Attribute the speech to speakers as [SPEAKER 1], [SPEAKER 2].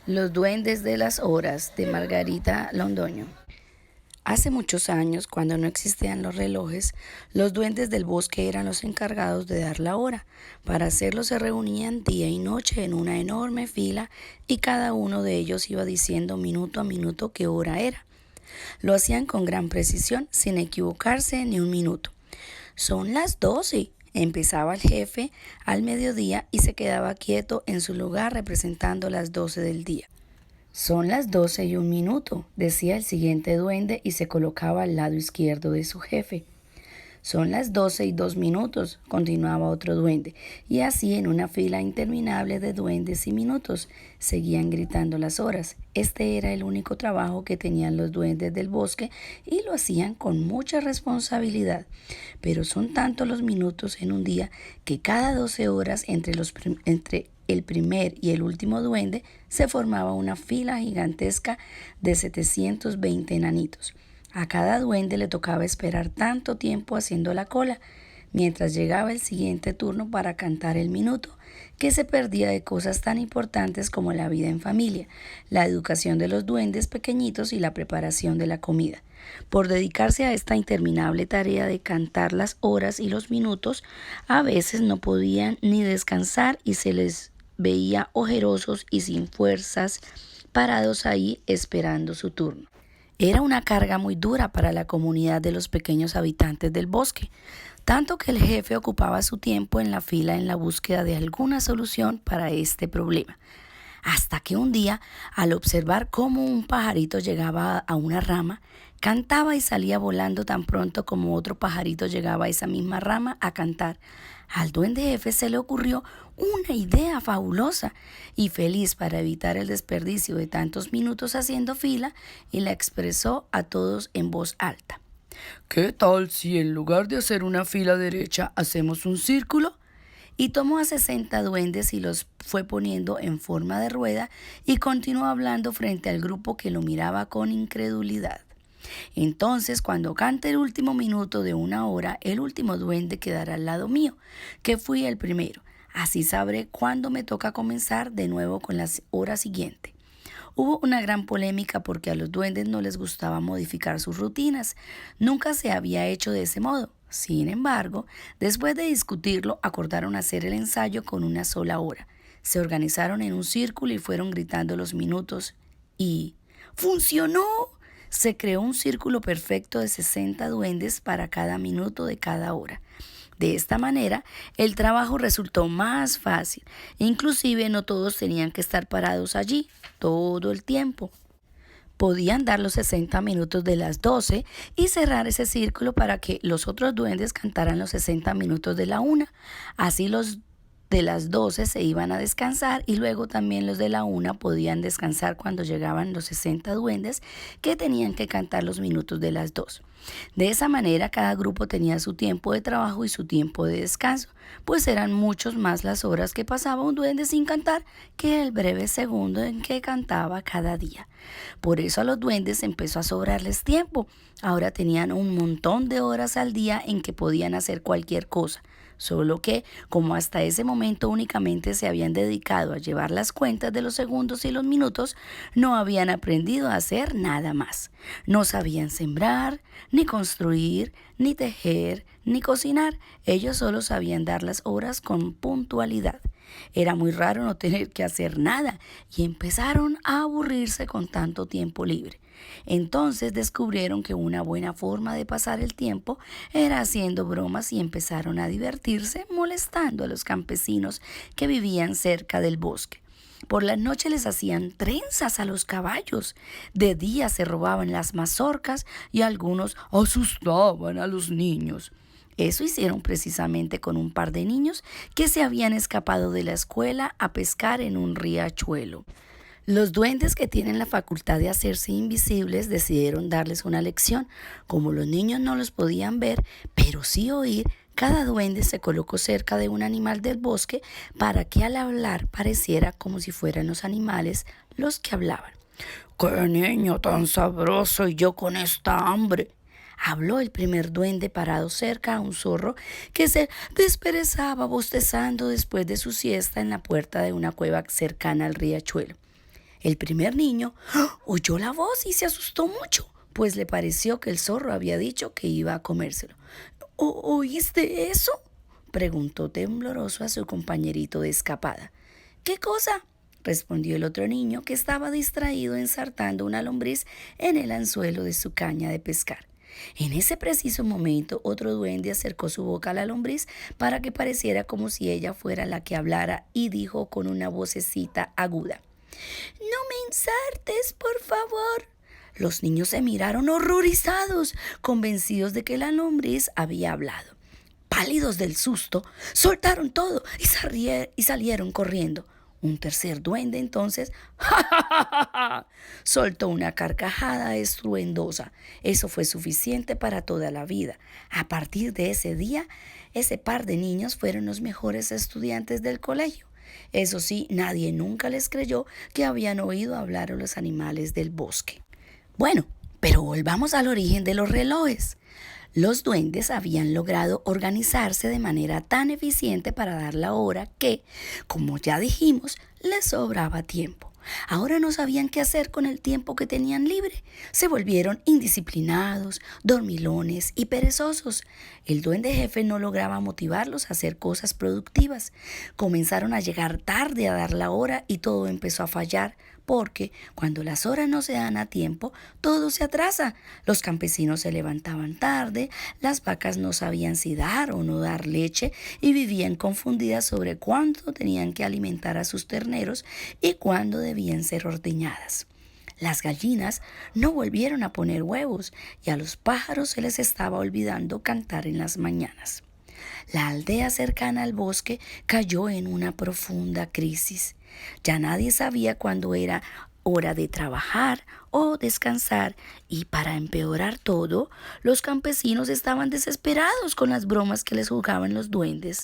[SPEAKER 1] Los duendes de las horas de Margarita Londoño. Hace muchos años, cuando no existían los relojes, los duendes del bosque eran los encargados de dar la hora. Para hacerlo se reunían día y noche en una enorme fila y cada uno de ellos iba diciendo minuto a minuto qué hora era. Lo hacían con gran precisión, sin equivocarse ni un minuto. Son las 12. Empezaba el jefe al mediodía y se quedaba quieto en su lugar representando las 12 del día. Son las 12:01, decía el siguiente duende y se colocaba al lado izquierdo de su jefe. Son las 12:02, continuaba otro duende, y así en una fila interminable de duendes y minutos seguían gritando las horas. Este era el único trabajo que tenían los duendes del bosque y lo hacían con mucha responsabilidad. Pero son tantos los minutos en un día que cada 12 horas entre el primer y el último duende se formaba una fila gigantesca de 720 enanitos. A cada duende le tocaba esperar tanto tiempo haciendo la cola, mientras llegaba el siguiente turno para cantar el minuto, que se perdía de cosas tan importantes como la vida en familia, la educación de los duendes pequeñitos y la preparación de la comida. Por dedicarse a esta interminable tarea de cantar las horas y los minutos, a veces no podían ni descansar y se les veía ojerosos y sin fuerzas, parados ahí esperando su turno. Era una carga muy dura para la comunidad de los pequeños habitantes del bosque, tanto que el jefe ocupaba su tiempo en la fila en la búsqueda de alguna solución para este problema. Hasta que un día, al observar cómo un pajarito llegaba a una rama, cantaba y salía volando tan pronto como otro pajarito llegaba a esa misma rama a cantar. Al duende jefe se le ocurrió una idea fabulosa y feliz para evitar el desperdicio de tantos minutos haciendo fila y la expresó a todos en voz alta. ¿Qué tal si en lugar de hacer una fila derecha hacemos un círculo? Y tomó a 60 duendes y los fue poniendo en forma de rueda y continuó hablando frente al grupo que lo miraba con incredulidad. Entonces, cuando cante el último minuto de una hora, el último duende quedará al lado mío, que fui el primero. Así sabré cuándo me toca comenzar de nuevo con la hora siguiente. Hubo una gran polémica porque a los duendes no les gustaba modificar sus rutinas. Nunca se había hecho de ese modo. Sin embargo, después de discutirlo, acordaron hacer el ensayo con una sola hora. Se organizaron en un círculo y fueron gritando los minutos y ¡funcionó! Se creó un círculo perfecto de 60 duendes para cada minuto de cada hora. De esta manera, el trabajo resultó más fácil. Inclusive no todos tenían que estar parados allí todo el tiempo. Podían dar los 60 minutos de las 12 y cerrar ese círculo para que los otros duendes cantaran los 60 minutos de la 1. Así los de las 12 se iban a descansar y luego también los de la 1 podían descansar cuando llegaban los 60 duendes que tenían que cantar los minutos de las 2. De esa manera cada grupo tenía su tiempo de trabajo y su tiempo de descanso, pues eran muchos más las horas que pasaba un duende sin cantar que el breve segundo en que cantaba cada día. Por eso a los duendes empezó a sobrarles tiempo. Ahora tenían un montón de horas al día en que podían hacer cualquier cosa. Solo que, como hasta ese momento únicamente se habían dedicado a llevar las cuentas de los segundos y los minutos, no habían aprendido a hacer nada más. No sabían sembrar, ni construir, ni tejer, ni cocinar. Ellos solo sabían dar las horas con puntualidad. Era muy raro no tener que hacer nada y empezaron a aburrirse con tanto tiempo libre. Entonces descubrieron que una buena forma de pasar el tiempo era haciendo bromas y empezaron a divertirse molestando a los campesinos que vivían cerca del bosque. Por las noches les hacían trenzas a los caballos, de día se robaban las mazorcas y algunos asustaban a los niños. Eso hicieron precisamente con un par de niños que se habían escapado de la escuela a pescar en un riachuelo. Los duendes que tienen la facultad de hacerse invisibles decidieron darles una lección. Como los niños no los podían ver, pero sí oír, cada duende se colocó cerca de un animal del bosque para que al hablar pareciera como si fueran los animales los que hablaban. ¡Qué niño tan sabroso y yo con esta hambre! Habló el primer duende parado cerca a un zorro que se desperezaba bostezando después de su siesta en la puerta de una cueva cercana al riachuelo. El primer niño oyó la voz y se asustó mucho, pues le pareció que el zorro había dicho que iba a comérselo. ¿Oíste eso?, preguntó tembloroso a su compañerito de escapada. ¿Qué cosa?, respondió el otro niño, que estaba distraído ensartando una lombriz en el anzuelo de su caña de pescar. En ese preciso momento, otro duende acercó su boca a la lombriz para que pareciera como si ella fuera la que hablara y dijo con una vocecita aguda: «No me ensartes, por favor». Los niños se miraron horrorizados, convencidos de que la lombriz había hablado. Pálidos del susto, soltaron todo y salieron corriendo. Un tercer duende entonces ¡ja, ja, ja, ja, ja!, soltó una carcajada estruendosa. Eso fue suficiente para toda la vida. A partir de ese día, ese par de niños fueron los mejores estudiantes del colegio. Eso sí, nadie nunca les creyó que habían oído hablar a los animales del bosque. Bueno, pero volvamos al origen de los relojes. Los duendes habían logrado organizarse de manera tan eficiente para dar la hora que, como ya dijimos, les sobraba tiempo. Ahora no sabían qué hacer con el tiempo que tenían libre. Se volvieron indisciplinados, dormilones y perezosos. El duende jefe no lograba motivarlos a hacer cosas productivas. Comenzaron a llegar tarde a dar la hora y todo empezó a fallar, porque cuando las horas no se dan a tiempo, todo se atrasa. Los campesinos se levantaban tarde, las vacas no sabían si dar o no dar leche y vivían confundidas sobre cuánto tenían que alimentar a sus terneros y cuándo debían ser ordeñadas. Las gallinas no volvieron a poner huevos y a los pájaros se les estaba olvidando cantar en las mañanas. La aldea cercana al bosque cayó en una profunda crisis. Ya nadie sabía cuándo era hora de trabajar o descansar, y para empeorar todo, los campesinos estaban desesperados con las bromas que les jugaban los duendes.